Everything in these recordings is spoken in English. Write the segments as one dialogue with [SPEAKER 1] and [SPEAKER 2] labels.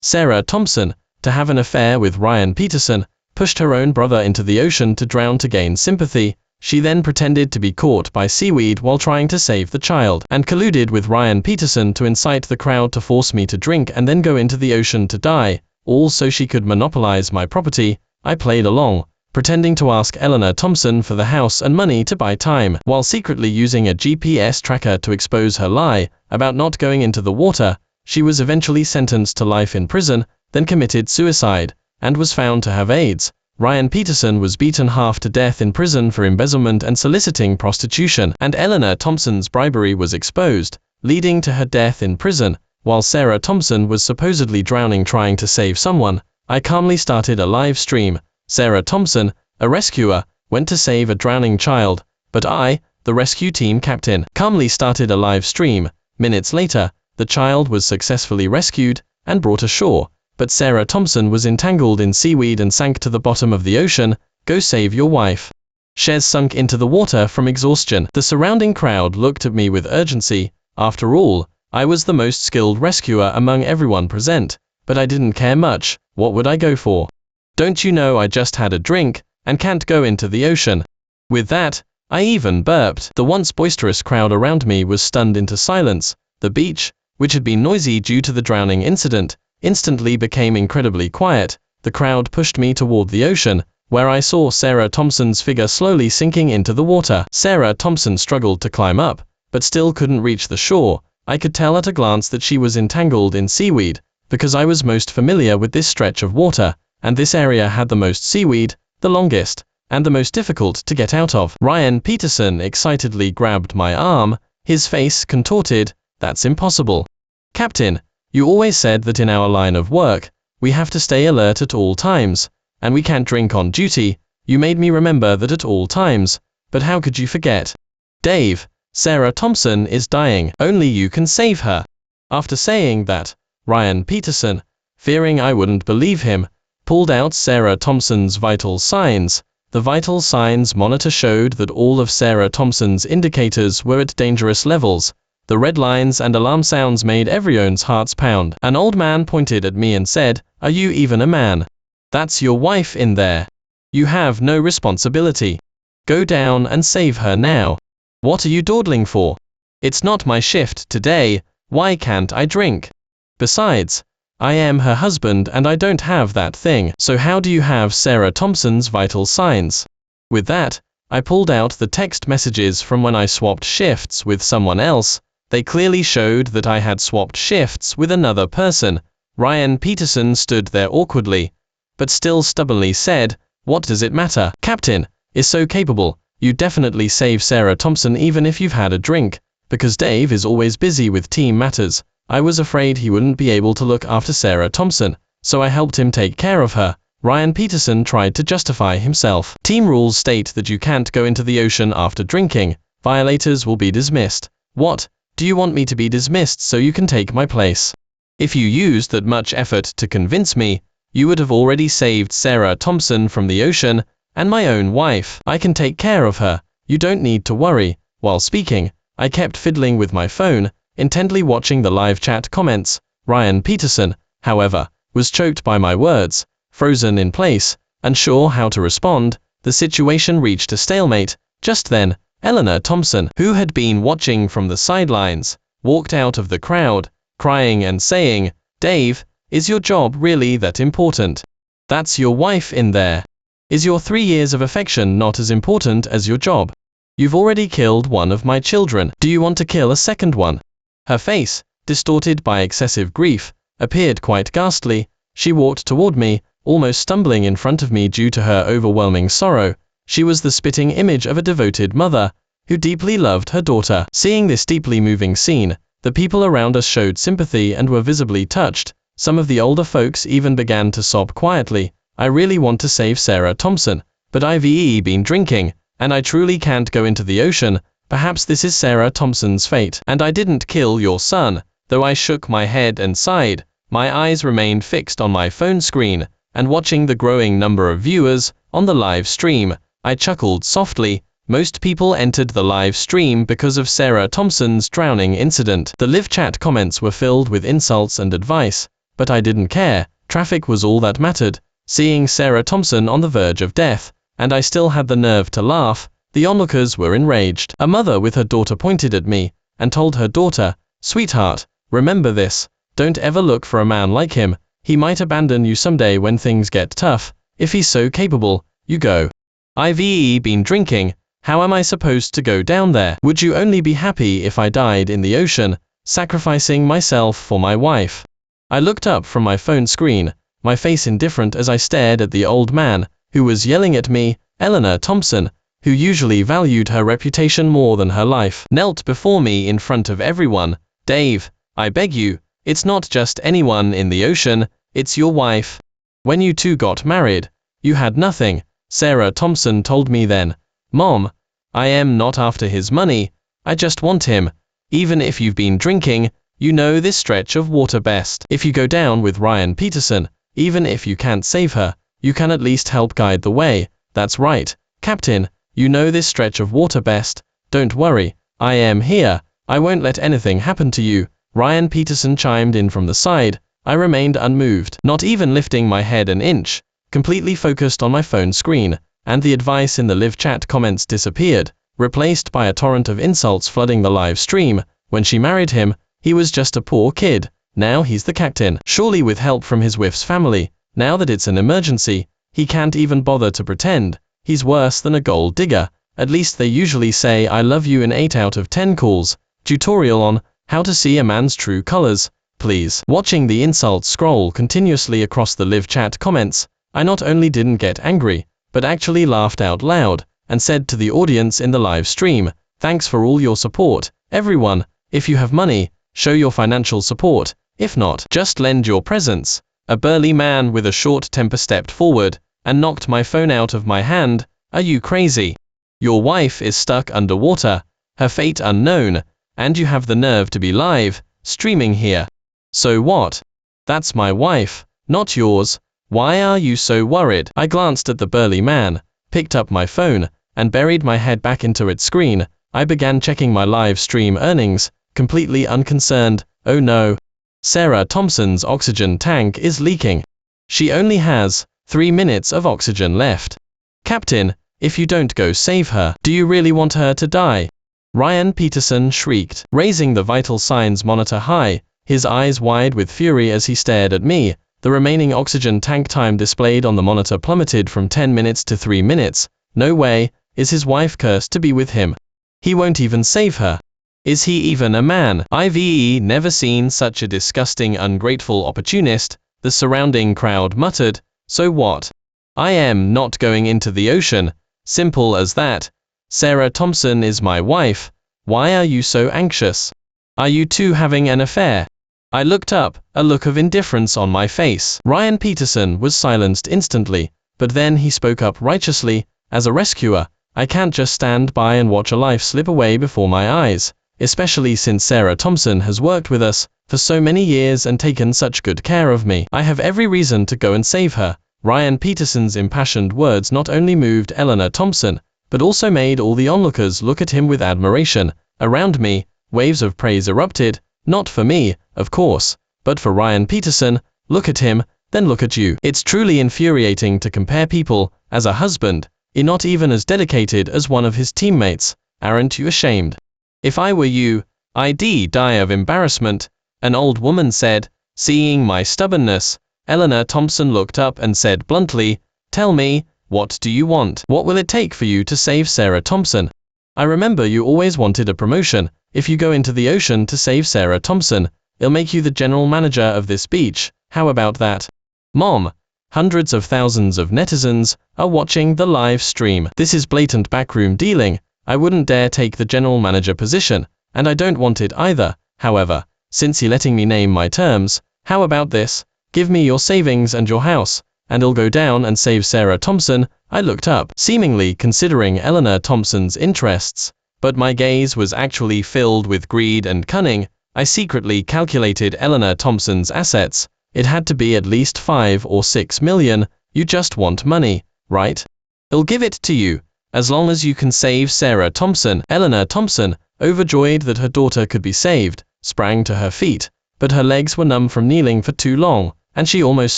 [SPEAKER 1] Sarah Thompson, to have an affair with Ryan Peterson, pushed her own brother into the ocean to drown to gain sympathy. She then pretended to be caught by seaweed while trying to save the child, and colluded with Ryan Peterson to incite the crowd to force me to drink and then go into the ocean to die, all so she could monopolize my property. I played along, pretending to ask Eleanor Thompson for the house and money to buy time, while secretly using a GPS tracker to expose her lie about not going into the water. She was eventually sentenced to life in prison, then committed suicide, and was found to have AIDS. Ryan Peterson was beaten half to death in prison for embezzlement and soliciting prostitution, and Eleanor Thompson's bribery was exposed, leading to her death in prison. While Sarah Thompson was supposedly drowning trying to save someone, I calmly started a live stream. Sarah Thompson, a rescuer, went to save a drowning child, but I, the rescue team captain, calmly started a live stream. Minutes later, the child was successfully rescued and brought ashore, but Sarah Thompson was entangled in seaweed and sank to the bottom of the ocean. Go save your wife. Shez sunk into the water from exhaustion. The surrounding crowd looked at me with urgency. After all, I was the most skilled rescuer among everyone present, but I didn't care much. What would I go for? Don't you know I just had a drink and can't go into the ocean? With that, I even burped. The once boisterous crowd around me was stunned into silence. The beach, which had been noisy due to the drowning incident, instantly became incredibly quiet. The crowd pushed me toward the ocean, where I saw Sarah Thompson's figure slowly sinking into the water. Sarah Thompson struggled to climb up, but still couldn't reach the shore. I could tell at a glance that she was entangled in seaweed, because I was most familiar with this stretch of water, and this area had the most seaweed, the longest, and the most difficult to get out of. Ryan Peterson excitedly grabbed my arm, his face contorted. That's impossible. Captain, you always said that in our line of work, we have to stay alert at all times, and we can't drink on duty. You made me remember that at all times, but how could you forget? Dave, Sarah Thompson is dying. Only you can save her. After saying that, Ryan Peterson, fearing I wouldn't believe him, pulled out Sarah Thompson's vital signs. The vital signs monitor showed that all of Sarah Thompson's indicators were at dangerous levels. The red lines and alarm sounds made everyone's hearts pound. An old man pointed at me and said, "Are you even a man? That's your wife in there. You have no responsibility. Go down and save her now. What are you dawdling for? It's not my shift today. Why can't I drink? Besides, I am her husband and I don't have that thing. So how do you have Sarah Thompson's vital signs?" With that, I pulled out the text messages from when I swapped shifts with someone else. They clearly showed that I had swapped shifts with another person. Ryan Peterson stood there awkwardly, but still stubbornly said, "What does it matter? Captain is so capable. You definitely save Sarah Thompson even if you've had a drink, because Dave is always busy with team matters. I was afraid he wouldn't be able to look after Sarah Thompson, so I helped him take care of her." Ryan Peterson tried to justify himself. Team rules state that you can't go into the ocean after drinking. Violators will be dismissed. What? Do you want me to be dismissed so you can take my place? If you used that much effort to convince me, you would have already saved Sarah Thompson from the ocean, and my own wife. I can take care of her. You don't need to worry. While speaking, I kept fiddling with my phone, intently watching the live chat comments. Ryan Peterson, however, was choked by my words, frozen in place, unsure how to respond. The situation reached a stalemate. Just then, Eleanor Thompson, who had been watching from the sidelines, walked out of the crowd, crying and saying, "Dave, is your job really that important? That's your wife in there. Is your 3 years of affection not as important as your job? You've already killed one of my children. Do you want to kill a second one?" Her face, distorted by excessive grief, appeared quite ghastly. She walked toward me, almost stumbling in front of me due to her overwhelming sorrow. She was the spitting image of a devoted mother, who deeply loved her daughter. Seeing this deeply moving scene, the people around us showed sympathy and were visibly touched. Some of the older folks even began to sob quietly. I really want to save Sarah Thompson, but I've been drinking, and I truly can't go into the ocean. Perhaps this is Sarah Thompson's fate. And I didn't kill your son. Though I shook my head and sighed, my eyes remained fixed on my phone screen, and watching the growing number of viewers on the live stream, I chuckled softly. Most people entered the live stream because of Sarah Thompson's drowning incident. The live chat comments were filled with insults and advice. but I didn't care. Traffic was all that mattered. Seeing Sarah Thompson on the verge of death, and I still had the nerve to laugh, the onlookers were enraged. A mother with her daughter pointed at me and told her daughter, "Sweetheart, remember this, don't ever look for a man like him. He might abandon you someday when things get tough. If he's so capable, you go. I've been drinking. How am I supposed to go down there? Would you only be happy if I died in the ocean, sacrificing myself for my wife?" I looked up from my phone screen, my face indifferent as I stared at the old man, who was yelling at me. Eleanor Thompson, who usually valued her reputation more than her life, knelt before me in front of everyone. "Dave, I beg you, it's not just anyone in the ocean, it's your wife. When you two got married, you had nothing," Sarah Thompson told me then. "Mom, I am not after his money, I just want him. Even if you've been drinking, you know this stretch of water best. If you go down with Ryan Peterson, even if you can't save her, you can at least help guide the way. That's right, Captain, you know this stretch of water best. Don't worry, I am here. I won't let anything happen to you." Ryan Peterson chimed in from the side. I remained unmoved, not even lifting my head an inch, completely focused on my phone screen, and the advice in the live chat comments disappeared, replaced by a torrent of insults flooding the live stream. When she married him, he was just a poor kid. Now he's the captain, surely with help from his wife's family. Now that it's an emergency, he can't even bother to pretend. He's worse than a gold digger. At least they usually say "I love you" in 8 out of 10 calls. Tutorial on how to see a man's true colors, please. Watching the insults scroll continuously across the live chat comments, I not only didn't get angry, but actually laughed out loud, and said to the audience in the live stream, "Thanks for all your support, everyone. If you have money, show your financial support. If not, just lend your presence." A burly man with a short temper stepped forward and knocked my phone out of my hand. "Are you crazy? Your wife is stuck underwater, her fate unknown, and you have the nerve to be live streaming here. So what? That's my wife, not yours. Why are you so worried?" I glanced at the burly man, picked up my phone, and buried my head back into its screen. I began checking my live stream earnings, completely unconcerned. Oh no. Sarah Thompson's oxygen tank is leaking. She only has 3 minutes of oxygen left. "Captain, if you don't go save her, do you really want her to die?" Ryan Peterson shrieked, raising the vital signs monitor high, his eyes wide with fury as he stared at me. The remaining oxygen tank time displayed on the monitor plummeted from 10 minutes to 3 minutes. No way, is his wife cursed to be with him? He won't even save her. Is he even a man? I've never seen such a disgusting ungrateful opportunist, the surrounding crowd muttered. "So what? I am not going into the ocean. Simple as that. Sarah Thompson is my wife. Why are you so anxious? Are you two having an affair?" I looked up, a look of indifference on my face. Ryan Peterson was silenced instantly, but then he spoke up righteously. "As a rescuer, I can't just stand by and watch a life slip away before my eyes, especially since Sarah Thompson has worked with us for so many years and taken such good care of me. I have every reason to go and save her." Ryan Peterson's impassioned words not only moved Eleanor Thompson, but also made all the onlookers look at him with admiration. Around me, waves of praise erupted, not for me, of course, but for Ryan Peterson. "Look at him, then look at you. It's truly infuriating to compare people. As a husband, you're not even as dedicated as one of his teammates. Aren't you ashamed? If I were you, I'd die of embarrassment," an old woman said. Seeing my stubbornness, Eleanor Thompson looked up and said bluntly, "Tell me, what do you want? What will it take for you to save Sarah Thompson? I remember you always wanted a promotion. If you go into the ocean to save Sarah Thompson, it'll make you the general manager of this beach. How about that?" Mom, hundreds of thousands of netizens are watching the live stream. This is blatant backroom dealing. I wouldn't dare take the general manager position, and I don't want it either. However, since you're letting me name my terms, how about this? Give me your savings and your house, and I'll go down and save Sarah Thompson. I looked up, seemingly considering Eleanor Thompson's interests, but my gaze was actually filled with greed and cunning. I secretly calculated Eleanor Thompson's assets. It had to be at least 5 or 6 million. You just want money, right? I'll give it to you, as long as you can save Sarah Thompson. Eleanor Thompson, overjoyed that her daughter could be saved, sprang to her feet, but her legs were numb from kneeling for too long, and she almost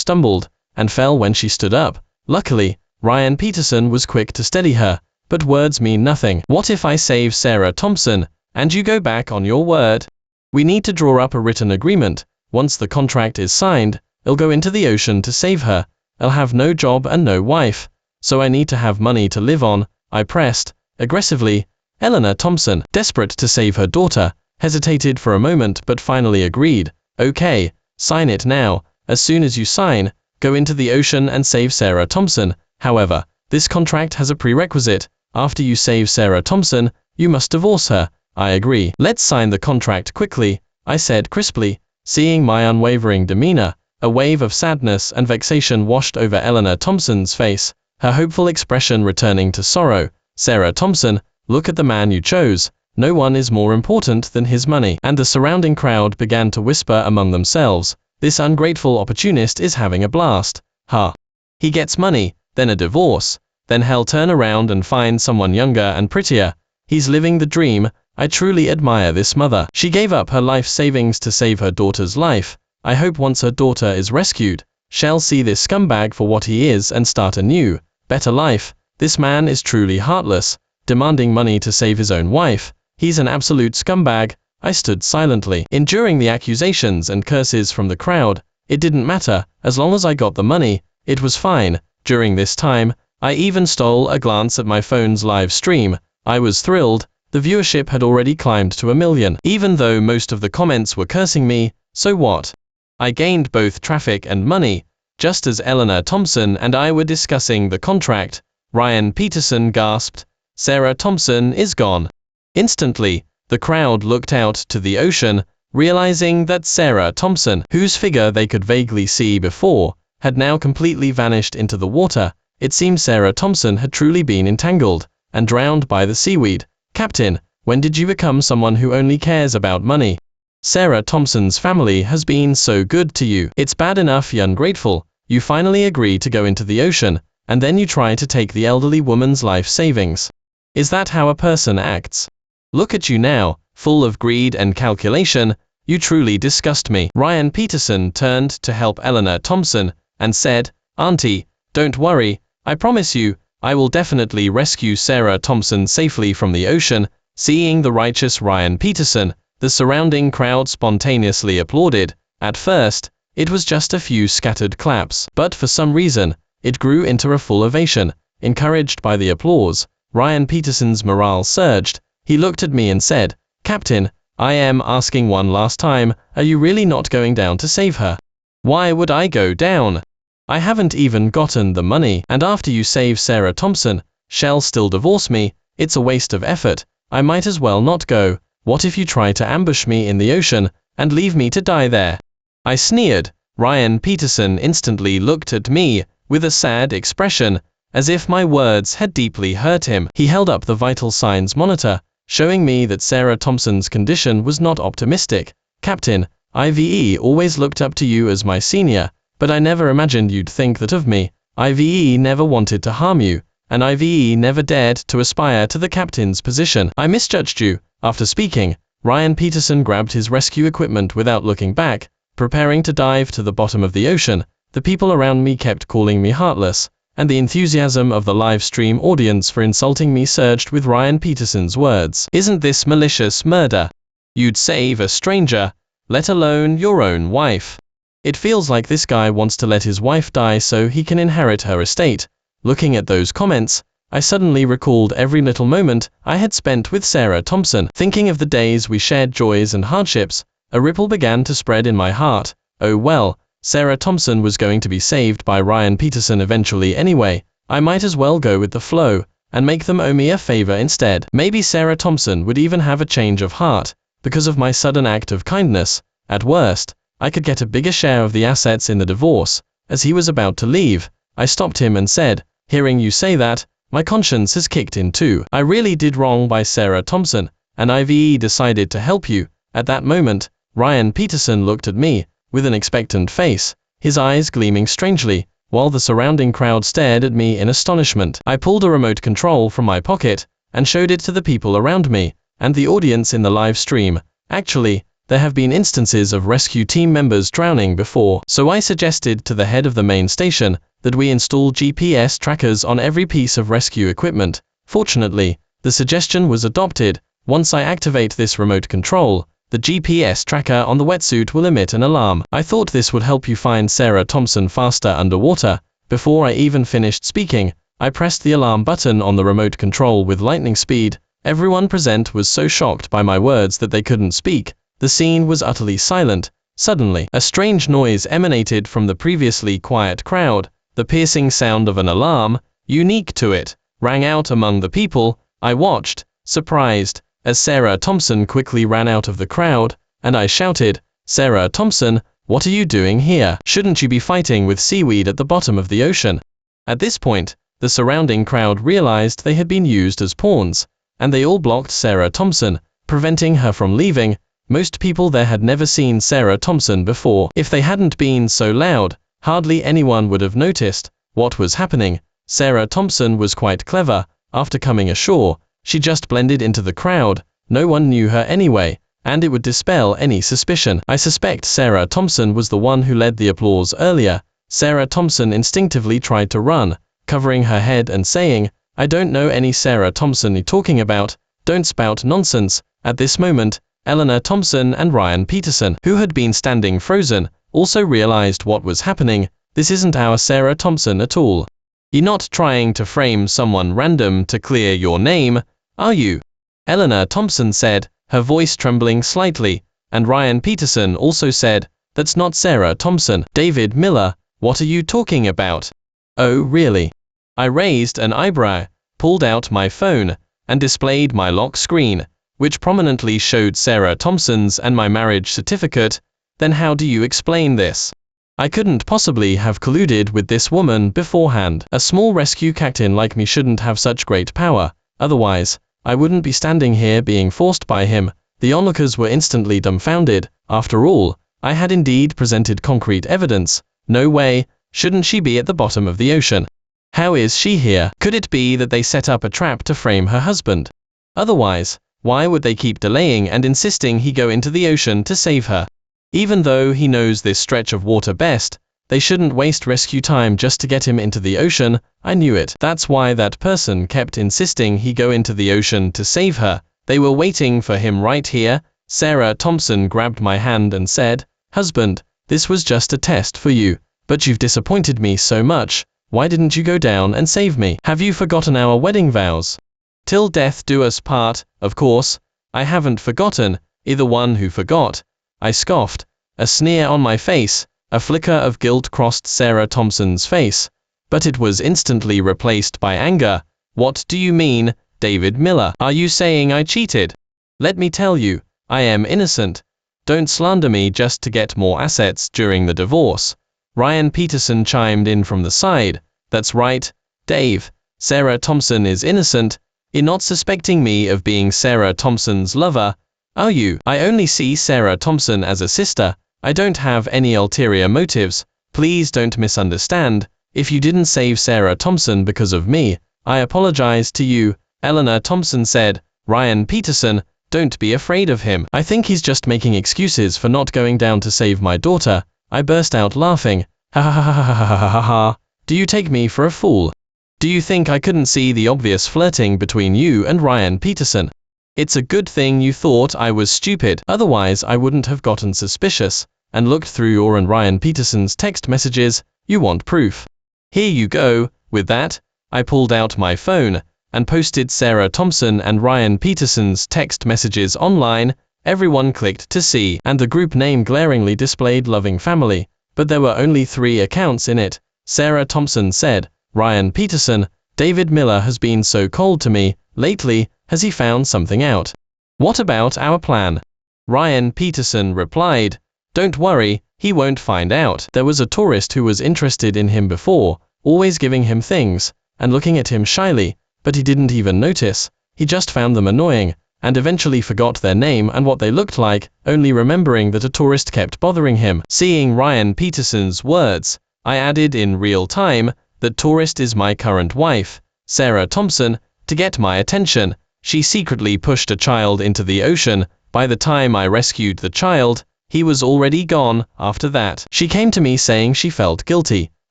[SPEAKER 1] stumbled, and fell when she stood up. Luckily, Ryan Peterson was quick to steady her, but words mean nothing. What if I save Sarah Thompson, and you go back on your word? We need to draw up a written agreement. Once the contract is signed, I'll go into the ocean to save her. I'll have no job and no wife, so I need to have money to live on, I pressed, aggressively. Eleanor Thompson, desperate to save her daughter, hesitated for a moment but finally agreed. Okay, sign it now. As soon as you sign, go into the ocean and save Sarah Thompson. However, this contract has a prerequisite. After you save Sarah Thompson, you must divorce her. I agree. Let's sign the contract quickly, I said crisply. Seeing my unwavering demeanor, a wave of sadness and vexation washed over Eleanor Thompson's face, her hopeful expression returning to sorrow. Sarah Thompson, look at the man you chose. No one is more important than his money. And the surrounding crowd began to whisper among themselves, this ungrateful opportunist is having a blast. Ha! He gets money, then a divorce, then he'll turn around and find someone younger and prettier. He's living the dream. I truly admire this mother. She gave up her life savings to save her daughter's life. I hope once her daughter is rescued, she'll see this scumbag for what he is and start a new, better life. This man is truly heartless, demanding money to save his own wife. He's an absolute scumbag. I stood silently, enduring the accusations and curses from the crowd. It didn't matter, as long as I got the money, it was fine. During this time, I even stole a glance at my phone's live stream. I was thrilled. The viewership had already climbed to 1 million. Even though most of the comments were cursing me, so what? I gained both traffic and money. Just as Eleanor Thompson and I were discussing the contract, Ryan Peterson gasped, Sarah Thompson is gone. Instantly, the crowd looked out to the ocean, realizing that Sarah Thompson, whose figure they could vaguely see before, had now completely vanished into the water. It seemed Sarah Thompson had truly been entangled and drowned by the seaweed. Captain, when did you become someone who only cares about money? Sarah Thompson's family has been so good to you. It's bad enough you're ungrateful. You finally agree to go into the ocean, and then you try to take the elderly woman's life savings. Is that how a person acts? Look at you now, full of greed and calculation. You truly disgust me. Ryan Peterson turned to help Eleanor Thompson and said, Auntie, don't worry. I promise you, I will definitely rescue Sarah Thompson safely from the ocean. Seeing the righteous Ryan Peterson, the surrounding crowd spontaneously applauded. At first, it was just a few scattered claps, but for some reason, it grew into a full ovation. Encouraged by the applause, Ryan Peterson's morale surged. He looked at me and said, Captain, I am asking one last time, are you really not going down to save her? Why would I go down? I haven't even gotten the money, and after you save Sarah Thompson, she'll still divorce me. It's a waste of effort. I might as well not go. What if you try to ambush me in the ocean, and leave me to die there? I sneered. Ryan Peterson instantly looked at me, with a sad expression, as if my words had deeply hurt him. He held up the vital signs monitor, showing me that Sarah Thompson's condition was not optimistic. Captain, IVE always looked up to you as my senior, but I never imagined you'd think that of me. IVE never wanted to harm you, and IVE never dared to aspire to the captain's position. I misjudged you. After speaking, Ryan Peterson grabbed his rescue equipment without looking back, preparing to dive to the bottom of the ocean. The people around me kept calling me heartless, and the enthusiasm of the live stream audience for insulting me surged with Ryan Peterson's words. Isn't this malicious murder? You'd save a stranger, let alone your own wife. It feels like this guy wants to let his wife die so he can inherit her estate. Looking at those comments, I suddenly recalled every little moment I had spent with Sarah Thompson. Thinking of the days we shared joys and hardships, a ripple began to spread in my heart. Oh well, Sarah Thompson was going to be saved by Ryan Peterson eventually anyway. I might as well go with the flow, and make them owe me a favor instead. Maybe Sarah Thompson would even have a change of heart, because of my sudden act of kindness. At worst, I could get a bigger share of the assets in the divorce. As he was about to leave, I stopped him and said, hearing you say that, my conscience has kicked in too. I really did wrong by Sarah Thompson, and IVE decided to help you. At that moment, Ryan Peterson looked at me, with an expectant face, his eyes gleaming strangely, while the surrounding crowd stared at me in astonishment. I pulled a remote control from my pocket, and showed it to the people around me, and the audience in the live stream. Actually, there have been instances of rescue team members drowning before, so I suggested to the head of the main station that we install GPS trackers on every piece of rescue equipment. Fortunately, the suggestion was adopted. Once I activate this remote control, the GPS tracker on the wetsuit will emit an alarm. I thought this would help you find Sarah Thompson faster underwater. Before I even finished speaking, I pressed the alarm button on the remote control with lightning speed. Everyone present was so shocked by my words that they couldn't speak. The scene was utterly silent. Suddenly, a strange noise emanated from the previously quiet crowd. The piercing sound of an alarm, unique to it, rang out among the people. I watched, surprised, as Sarah Thompson quickly ran out of the crowd, and I shouted, "Sarah Thompson, what are you doing here? Shouldn't you be fighting with seaweed at the bottom of the ocean?" At this point, the surrounding crowd realized they had been used as pawns, and they all blocked Sarah Thompson, preventing her from leaving. Most people there had never seen Sarah Thompson before. If they hadn't been so loud, hardly anyone would have noticed what was happening. Sarah Thompson was quite clever. After coming ashore, she just blended into the crowd. No one knew her anyway, and it would dispel any suspicion. I suspect Sarah Thompson was the one who led the applause earlier. Sarah Thompson instinctively tried to run, covering her head and saying, "I don't know any Sarah Thompson you're talking about, don't spout nonsense." At this moment, Eleanor Thompson and Ryan Peterson, who had been standing frozen, also realized what was happening. "This isn't our Sarah Thompson at all. You're not trying to frame someone random to clear your name, are you?" Eleanor Thompson said, her voice trembling slightly, and Ryan Peterson also said, "That's not Sarah Thompson." "David Miller, what are you talking about?" "Oh, really?" I raised an eyebrow, pulled out my phone, and displayed my lock screen, which prominently showed Sarah Thompson's and my marriage certificate. "Then how do you explain this? I couldn't possibly have colluded with this woman beforehand. A small rescue captain like me shouldn't have such great power, otherwise, I wouldn't be standing here being forced by him." The onlookers were instantly dumbfounded. After all, I had indeed presented concrete evidence. No way, shouldn't she be at the bottom of the ocean? How is she here? Could it be that they set up a trap to frame her husband? Otherwise, why would they keep delaying and insisting he go into the ocean to save her? Even though he knows this stretch of water best, they shouldn't waste rescue time just to get him into the ocean. I knew it. That's why that person kept insisting he go into the ocean to save her. They were waiting for him right here. Sarah Thompson grabbed my hand and said, "Husband, this was just a test for you, but you've disappointed me so much. Why didn't you go down and save me? Have you forgotten our wedding vows? Till death do us part." "Of course, I haven't forgotten, either one who forgot," I scoffed. A sneer on my face, a flicker of guilt crossed Sarah Thompson's face, but it was instantly replaced by anger. "What do you mean, David Miller? Are you saying I cheated? Let me tell you, I am innocent. Don't slander me just to get more assets during the divorce." Ryan Peterson chimed in from the side. "That's right, Dave. Sarah Thompson is innocent. You're not suspecting me of being Sarah Thompson's lover, are you? I only see Sarah Thompson as a sister. I don't have any ulterior motives. Please don't misunderstand. If you didn't save Sarah Thompson because of me, I apologize to you," Eleanor Thompson said. "Ryan Peterson, don't be afraid of him. I think he's just making excuses for not going down to save my daughter." I burst out laughing. "Ha ha ha ha ha ha ha ha ha. Do you take me for a fool? Do you think I couldn't see the obvious flirting between you and Ryan Peterson? It's a good thing you thought I was stupid. Otherwise I wouldn't have gotten suspicious and looked through your and Ryan Peterson's text messages. You want proof? Here you go." With that, I pulled out my phone and posted Sarah Thompson and Ryan Peterson's text messages online. Everyone clicked to see, and the group name glaringly displayed Loving Family, but there were only 3 accounts in it. Sarah Thompson said, "Ryan Peterson, David Miller has been so cold to me lately. Has he found something out? What about our plan?" Ryan Peterson replied, "Don't worry, he won't find out. There was a tourist who was interested in him before, always giving him things, and looking at him shyly, but he didn't even notice. He just found them annoying, and eventually forgot their name and what they looked like, only remembering that a tourist kept bothering him." Seeing Ryan Peterson's words, I added in real time, "That tourist is my current wife, Sarah Thompson. To get my attention, she secretly pushed a child into the ocean, By the time I rescued the child, he was already gone. After that, she came to me saying she felt guilty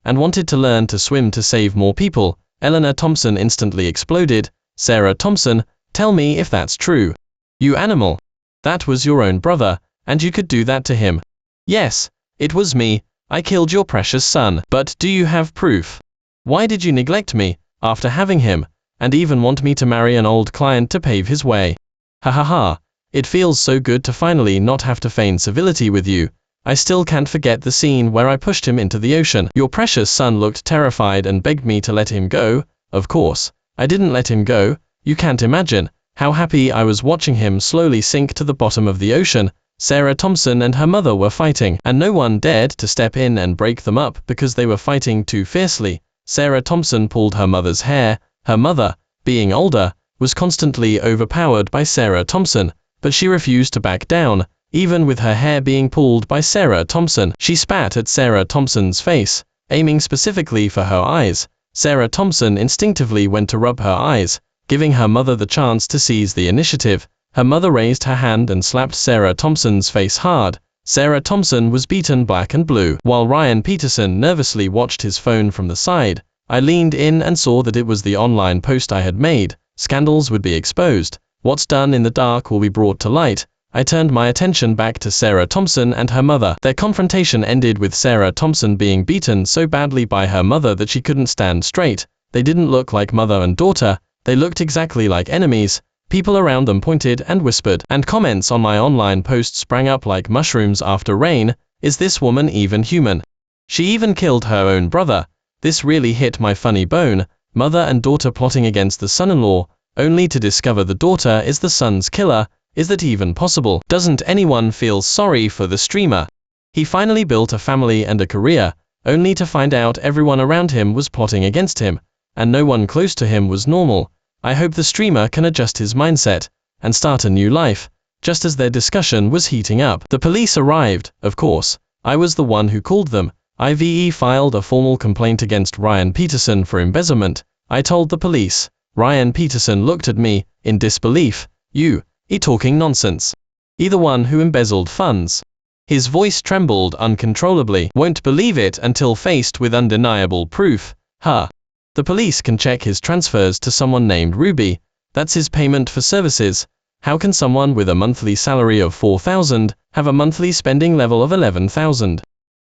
[SPEAKER 1] and wanted to learn to swim to save more people. Eleanor Thompson instantly exploded. Sarah Thompson, tell me if that's true. You animal. That was your own brother, and you could do that to him. Yes, it was me. I killed your precious son. But do you have proof? Why did you neglect me after having him, and even want me to marry an old client to pave his way? Ha ha ha. It feels so good to finally not have to feign civility with you. I still can't forget the scene where I pushed him into the ocean. Your precious son looked terrified and begged me to let him go. Of course, I didn't let him go. You can't imagine how happy I was watching him slowly sink to the bottom of the ocean. Sarah Thompson and her mother were fighting, and no one dared to step in and break them up because they were fighting too fiercely. Sarah Thompson pulled her mother's hair. Her mother, being older, was constantly overpowered by Sarah Thompson, but she refused to back down. Even with her hair being pulled by Sarah Thompson, she spat at Sarah Thompson's face, aiming specifically for her eyes. Sarah Thompson instinctively went to rub her eyes, giving her mother the chance to seize the initiative. Her mother raised her hand and slapped Sarah Thompson's face hard. Sarah Thompson was beaten black and blue. While Ryan Peterson nervously watched his phone from the side, I leaned in and saw that it was the online post I had made. Scandals would be exposed. What's done in the dark will be brought to light. I turned my attention back to Sarah Thompson and her mother. Their confrontation ended with Sarah Thompson being beaten so badly by her mother that she couldn't stand straight. They didn't look like mother and daughter. They looked exactly like enemies. People around them pointed and whispered, and comments on my online post sprang up like mushrooms after rain. Is this woman even human? She even killed her own brother. This really hit my funny bone. Mother and daughter plotting against the son-in-law, only to discover the daughter is the son's killer. Is that even possible? Doesn't anyone feel sorry for the streamer? He finally built a family and a career, only to find out everyone around him was plotting against him, and no one close to him was normal. I hope the streamer can adjust his mindset and start a new life. Just as their discussion was heating up, the police arrived. Of course, I was the one who called them. IVE filed a formal complaint against Ryan Peterson for embezzlement. I told the police. Ryan Peterson looked at me in disbelief. You talking nonsense. The one who embezzled funds. His voice trembled uncontrollably. Won't believe it until faced with undeniable proof. Huh. The police can check his transfers to someone named Ruby. That's his payment for services. How can someone with a monthly salary of $4,000 have a monthly spending level of $11,000?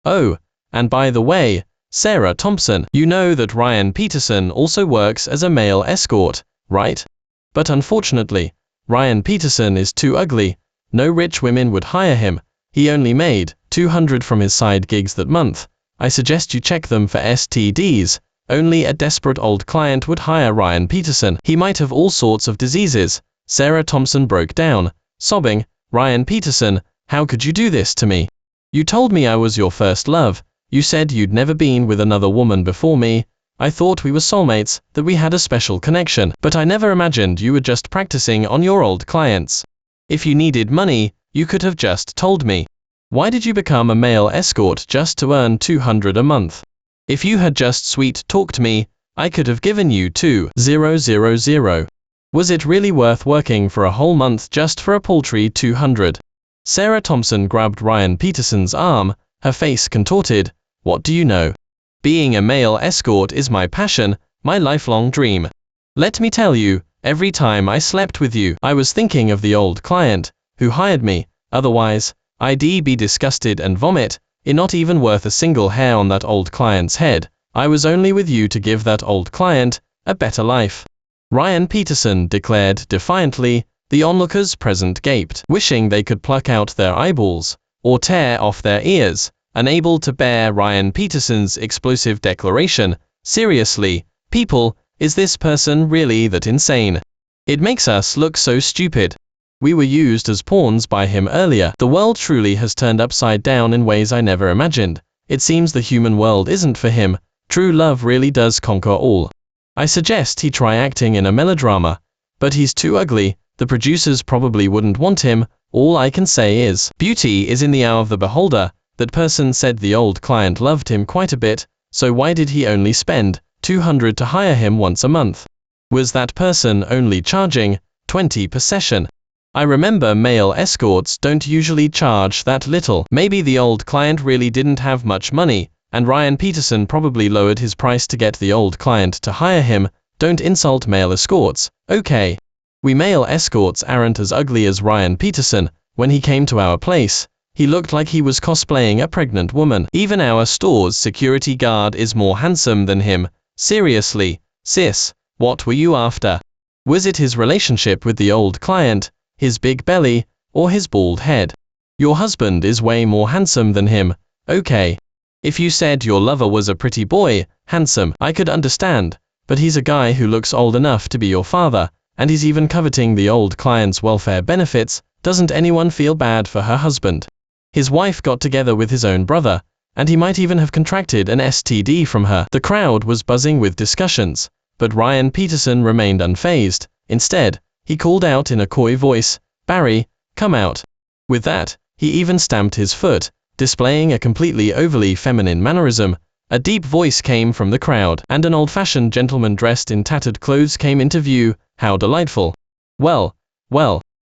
[SPEAKER 1] Oh, and by the way, Sarah Thompson, you know that Ryan Peterson also works as a male escort, right? But unfortunately, Ryan Peterson is too ugly. No rich women would hire him. He only made $200 from his side gigs that month. I suggest you check them for STDs. Only a desperate old client would hire Ryan Peterson. He might have all sorts of diseases. Sarah Thompson broke down, sobbing. Ryan Peterson, how could you do this to me? You told me I was your first love. You said you'd never been with another woman before me. I thought we were soulmates, that we had a special connection, but I never imagined you were just practicing on your old clients. If you needed money, you could have just told me. Why did you become a male escort just to earn $200 a month? If you had just sweet-talked me, I could have given you $2,000. Was it really worth working for a whole month just for a paltry $200? Sarah Thompson grabbed Ryan Peterson's arm, her face contorted. What do you know? Being a male escort is my passion, my lifelong dream. Let me tell you, every time I slept with you, I was thinking of the old client who hired me. Otherwise, I'd be disgusted and vomit. Not even worth a single hair on that old client's head. I was only with you to give that old client a better life. Ryan Peterson declared defiantly. The onlookers present gaped, wishing they could pluck out their eyeballs or tear off their ears, unable to bear Ryan Peterson's explosive declaration. Seriously, people, is this person really that insane? It makes us look so stupid. We were used as pawns by him earlier. The world truly has turned upside down in ways I never imagined. It seems the human world isn't for him. True love really does conquer all. I suggest he try acting in a melodrama. But he's too ugly. The producers probably wouldn't want him. All I can say is, beauty is in the eye of the beholder. That person said the old client loved him quite a bit, so why did he only spend $200 to hire him once a month? Was that person only charging $20 per session? I remember male escorts don't usually charge that little. Maybe the old client really didn't have much money, and Ryan Peterson probably lowered his price to get the old client to hire him. Don't insult male escorts, okay? We male escorts aren't as ugly as Ryan Peterson. When he came to our place, he looked like he was cosplaying a pregnant woman. Even our store's security guard is more handsome than him. Seriously, sis, what were you after? Was it his relationship with the old client, his big belly, or his bald head? Your husband is way more handsome than him, okay? If you said your lover was a pretty boy, handsome, I could understand, but he's a guy who looks old enough to be your father, and he's even coveting the old client's welfare benefits. Doesn't anyone feel bad for her husband? His wife got together with his own brother, and he might even have contracted an STD from her. The crowd was buzzing with discussions, but Ryan Peterson remained unfazed. Instead, he called out in a coy voice, "Barry, come out." With that, he even stamped his foot, displaying a completely overly feminine mannerism. A deep voice came from the crowd, and an old-fashioned gentleman dressed in tattered clothes came into view. How delightful. Well,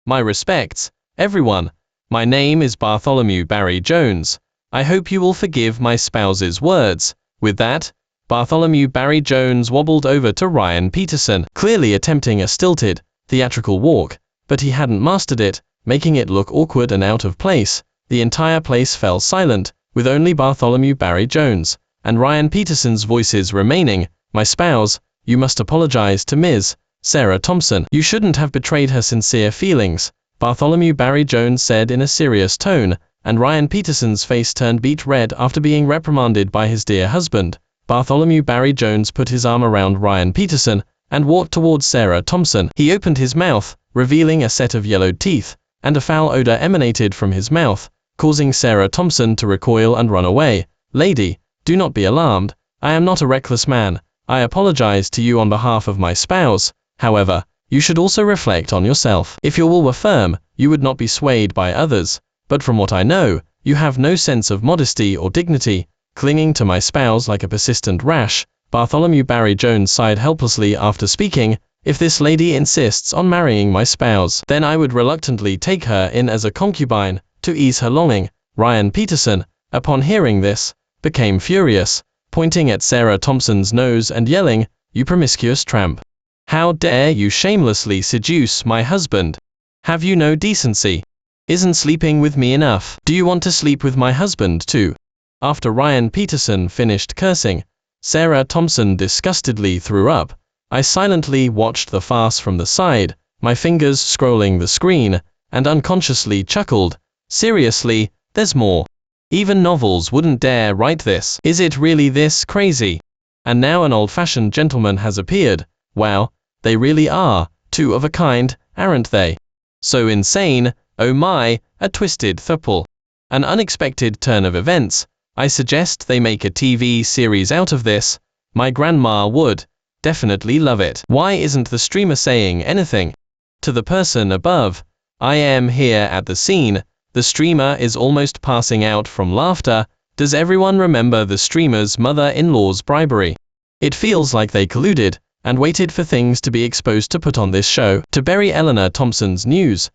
[SPEAKER 1] my respects, everyone. My name is Bartholomew Barry Jones. I hope you will forgive my spouse's words. With that, Bartholomew Barry Jones wobbled over to Ryan Peterson, clearly attempting a stilted, theatrical walk, but he hadn't mastered it, making it look awkward and out of place. The entire place fell silent, with only Bartholomew Barry Jones and Ryan Peterson's voices remaining. "My spouse, you must apologize to Ms. Sarah Thompson. You shouldn't have betrayed her sincere feelings," Bartholomew Barry Jones said in a serious tone, and Ryan Peterson's face turned beet red after being reprimanded by his dear husband. Bartholomew Barry Jones put his arm around Ryan Peterson and walked towards Sarah Thompson. He opened his mouth, revealing a set of yellowed teeth, and a foul odor emanated from his mouth, causing Sarah Thompson to recoil and run away. "Lady, do not be alarmed. I am not a reckless man. I apologize to you on behalf of my spouse. However, you should also reflect on yourself. If your will were firm, you would not be swayed by others. But from what I know, you have no sense of modesty or dignity, clinging to my spouse like a persistent rash." Bartholomew Barry Jones sighed helplessly after speaking. "If this lady insists on marrying my spouse, then I would reluctantly take her in as a concubine, to ease her longing." Ryan Peterson, upon hearing this, became furious, pointing at Sarah Thompson's nose and yelling, "You promiscuous tramp! How dare you shamelessly seduce my husband? Have you no decency? Isn't sleeping with me enough? Do you want to sleep with my husband too?" After Ryan Peterson finished cursing, Sarah Thompson disgustedly threw up. I silently watched the farce from the side, my fingers scrolling the screen, and unconsciously chuckled. Seriously, there's more. Even novels wouldn't dare write this. Is it really this crazy? And now an old-fashioned gentleman has appeared. Wow, they really are two of a kind, aren't they? So insane, oh my, a twisted thupple. An unexpected turn of events. I suggest they make a TV series out of this. My grandma would definitely love it. Why isn't the streamer saying anything? To the person above, I am here at the scene. The streamer is almost passing out from laughter. Does everyone remember the streamer's mother-in-law's bribery? It feels like they colluded and waited for things to be exposed to put on this show to bury Eleanor Thompson's news.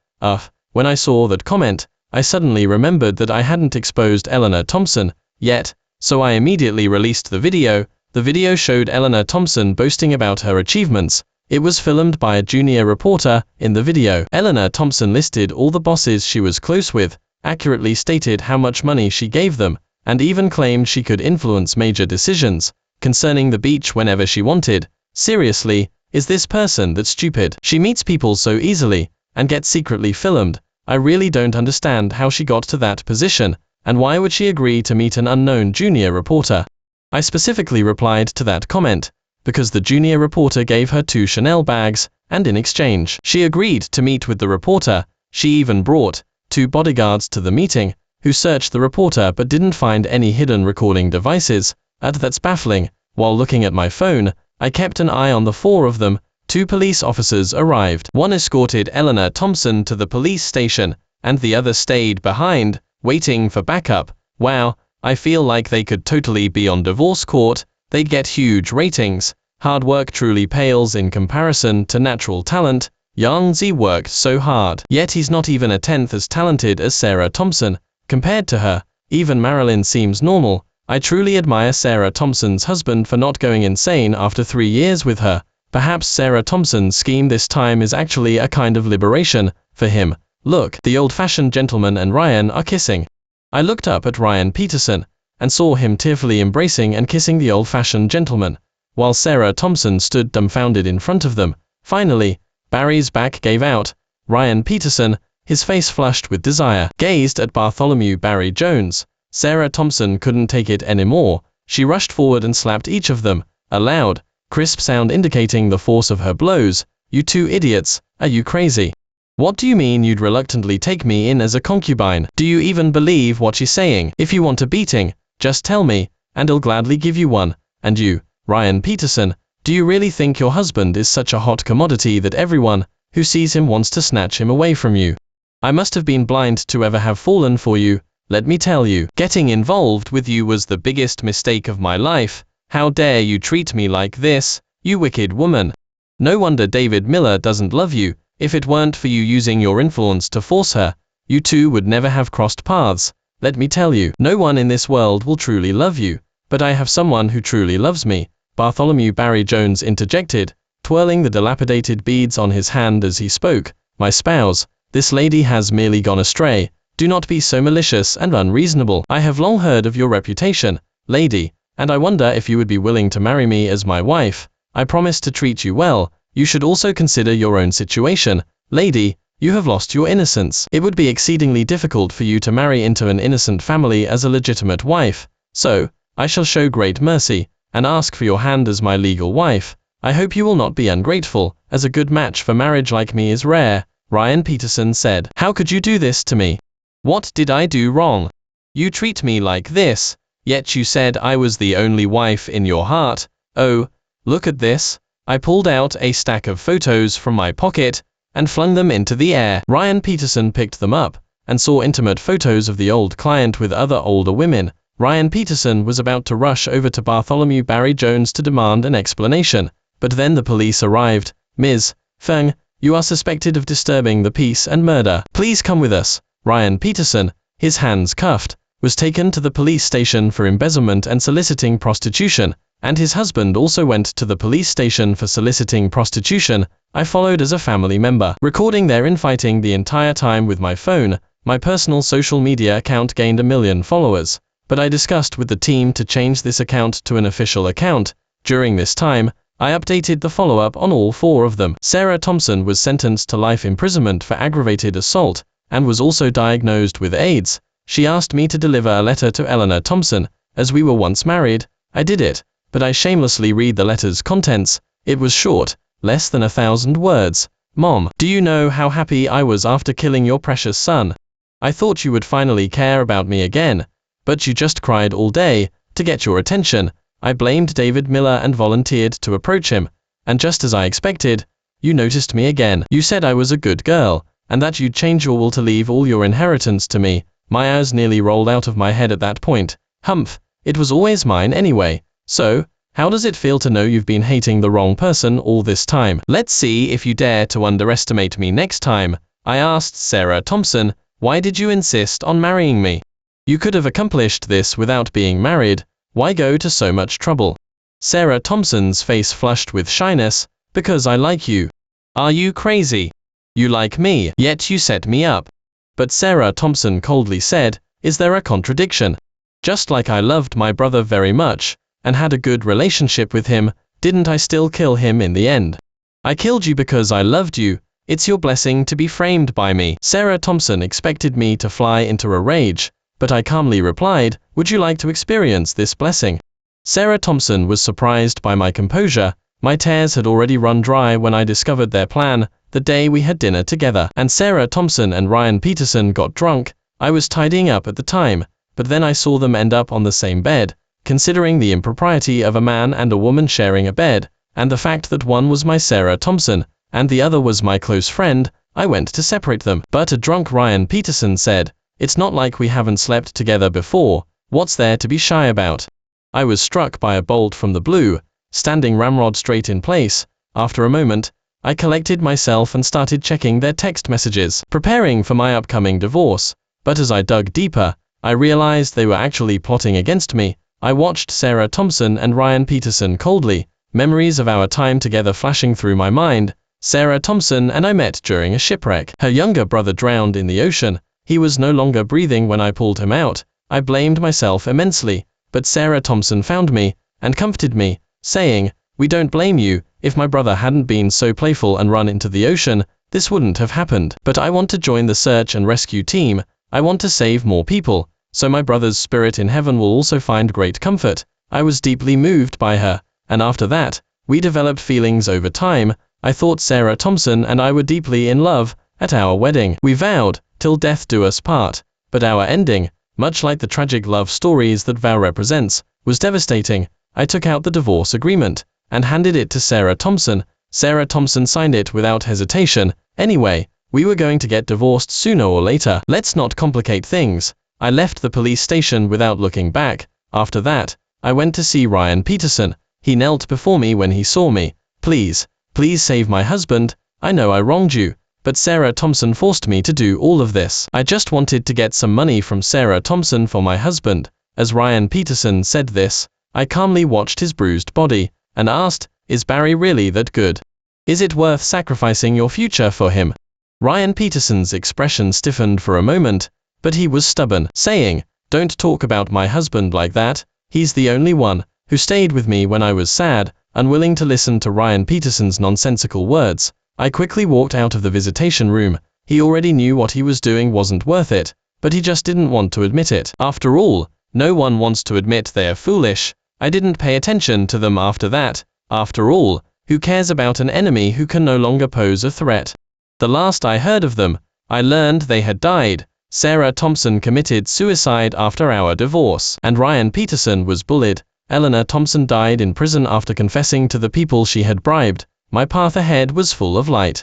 [SPEAKER 1] When I saw that comment, I suddenly remembered that I hadn't exposed Eleanor Thompson yet, so I immediately released the video. The video showed Eleanor Thompson boasting about her achievements. It was filmed by a junior reporter. In the video, Eleanor Thompson listed all the bosses she was close with, accurately stated how much money she gave them, and even claimed she could influence major decisions concerning the beach whenever she wanted. Seriously, is this person that stupid? She meets people so easily, and gets secretly filmed. I really don't understand how she got to that position, and why would she agree to meet an unknown junior reporter? I specifically replied to that comment, because the junior reporter gave her 2 Chanel bags, and in exchange, she agreed to meet with the reporter. She even brought 2 bodyguards to the meeting, who searched the reporter but didn't find any hidden recording devices. That's baffling. While looking at my phone, I kept an eye on the 4 of them. 2 police officers arrived. One escorted Eleanor Thompson to the police station, and the other stayed behind, waiting for backup. Wow, I feel like they could totally be on divorce court. They'd get huge ratings. Hard work truly pales in comparison to natural talent. Yang worked so hard, yet he's not even a tenth as talented as Sarah Thompson. Compared to her, even Marilyn seems normal. I truly admire Sarah Thompson's husband for not going insane after 3 years with her. Perhaps Sarah Thompson's scheme this time is actually a kind of liberation for him. Look, the old-fashioned gentleman and Ryan are kissing. I looked up at Ryan Peterson and saw him tearfully embracing and kissing the old-fashioned gentleman, while Sarah Thompson stood dumbfounded in front of them. Finally, Barry's back gave out. Ryan Peterson, his face flushed with desire, gazed at Bartholomew Barry Jones. Sarah Thompson couldn't take it anymore. She rushed forward and slapped each of them, a loud, crisp sound indicating the force of her blows. You two idiots, are you crazy? What do you mean you'd reluctantly take me in as a concubine? Do you even believe what she's saying? If you want a beating, just tell me, and I'll gladly give you one. And you, Ryan Peterson, do you really think your husband is such a hot commodity that everyone who sees him wants to snatch him away from you? I must have been blind to ever have fallen for you. Let me tell you, getting involved with you was the biggest mistake of my life. How dare you treat me like this, you wicked woman? No wonder David Miller doesn't love you. If it weren't for you using your influence to force her, you two would never have crossed paths. Let me tell you, no one in this world will truly love you, but I have someone who truly loves me, Bartholomew Barry Jones interjected, twirling the dilapidated beads on his hand as he spoke. My spouse, this lady has merely gone astray. Do not be so malicious and unreasonable. I have long heard of your reputation, lady, and I wonder if you would be willing to marry me as my wife. I promise to treat you well. You should also consider your own situation, lady. You have lost your innocence. It would be exceedingly difficult for you to marry into an innocent family as a legitimate wife. So, I shall show great mercy, and ask for your hand as my legal wife. I hope you will not be ungrateful, as a good match for marriage like me is rare. Ryan Peterson said. How could you do this to me? What did I do wrong? You treat me like this, yet you said I was the only wife in your heart. Oh, look at this. I pulled out a stack of photos from my pocket and flung them into the air. Ryan Peterson picked them up and saw intimate photos of the old client with other older women. Ryan Peterson was about to rush over to Bartholomew Barry Jones to demand an explanation, but then the police arrived. Ms. Feng, you are suspected of disturbing the peace and murder. Please come with us. Ryan Peterson, his hands cuffed, was taken to the police station for embezzlement and soliciting prostitution, and his husband also went to the police station for soliciting prostitution. I followed as a family member, recording their infighting the entire time with my phone. My personal social media account gained 1 million followers, but I discussed with the team to change this account to an official account. During this time, I updated the follow-up on all 4 of them. Sarah Thompson was sentenced to life imprisonment for aggravated assault, and was also diagnosed with AIDS. She asked me to deliver a letter to Eleanor Thompson, as we were once married. I did it, but I shamelessly read the letter's contents. It was short, less than 1,000 words. Mom, do you know how happy I was after killing your precious son? I thought you would finally care about me again, but you just cried all day. To get your attention, I blamed David Miller and volunteered to approach him, and just as I expected, you noticed me again. You said I was a good girl, and that you'd change your will to leave all your inheritance to me. My eyes nearly rolled out of my head at that point. Humph, it was always mine anyway. So, how does it feel to know you've been hating the wrong person all this time? Let's see if you dare to underestimate me next time. I asked Sarah Thompson, why did you insist on marrying me? You could have accomplished this without being married. Why go to so much trouble? Sarah Thompson's face flushed with shyness. Because I like you. Are you crazy? You like me, yet you set me up. But Sarah Thompson coldly said, is there a contradiction? Just like I loved my brother very much, and had a good relationship with him, didn't I still kill him in the end? I killed you because I loved you. It's your blessing to be framed by me. Sarah Thompson expected me to fly into a rage, but I calmly replied, would you like to experience this blessing? Sarah Thompson was surprised by my composure. My tears had already run dry when I discovered their plan, the day we had dinner together, and Sarah Thompson and Ryan Peterson got drunk. I was tidying up at the time, but then I saw them end up on the same bed. Considering the impropriety of a man and a woman sharing a bed, and the fact that one was my Sarah Thompson, and the other was my close friend, I went to separate them. But a drunk Ryan Peterson said, it's not like we haven't slept together before, what's there to be shy about? I was struck by a bolt from the blue, standing ramrod straight in place. After a moment, I collected myself and started checking their text messages, preparing for my upcoming divorce. But as I dug deeper, I realized they were actually plotting against me. I watched Sarah Thompson and Ryan Peterson coldly, memories of our time together flashing through my mind. Sarah Thompson and I met during a shipwreck. Her younger brother drowned in the ocean. He was no longer breathing when I pulled him out. I blamed myself immensely, but Sarah Thompson found me and comforted me, saying, "We don't blame you. If my brother hadn't been so playful and run into the ocean, this wouldn't have happened. But I want to join the search and rescue team. I want to save more people, so my brother's spirit in heaven will also find great comfort." I was deeply moved by her, and after that, we developed feelings over time. I thought Sarah Thompson and I were deeply in love. At our wedding, we vowed, "Till death do us part." But our ending, much like the tragic love stories that vow represents, was devastating. I took out the divorce agreement and handed it to Sarah Thompson. Sarah Thompson signed it without hesitation. Anyway, we were going to get divorced sooner or later. Let's not complicate things. I left the police station without looking back. After that, I went to see Ryan Peterson. He knelt before me when he saw me. "Please, please save my husband. I know I wronged you, but Sarah Thompson forced me to do all of this. I just wanted to get some money from Sarah Thompson for my husband." As Ryan Peterson said this, I calmly watched his bruised body and asked, "Is Barry really that good? Is it worth sacrificing your future for him?" Ryan Peterson's expression stiffened for a moment, but he was stubborn, saying, "Don't talk about my husband like that. He's the only one who stayed with me when I was sad." Unwilling to listen to Ryan Peterson's nonsensical words, I quickly walked out of the visitation room. He already knew what he was doing wasn't worth it, but he just didn't want to admit it. After all, no one wants to admit they're foolish. I didn't pay attention to them after that. After all, who cares about an enemy who can no longer pose a threat? The last I heard of them, I learned they had died. Sarah Thompson committed suicide after our divorce, and Ryan Peterson was bullied. Eleanor Thompson died in prison after confessing to the people she had bribed. My path ahead was full of light.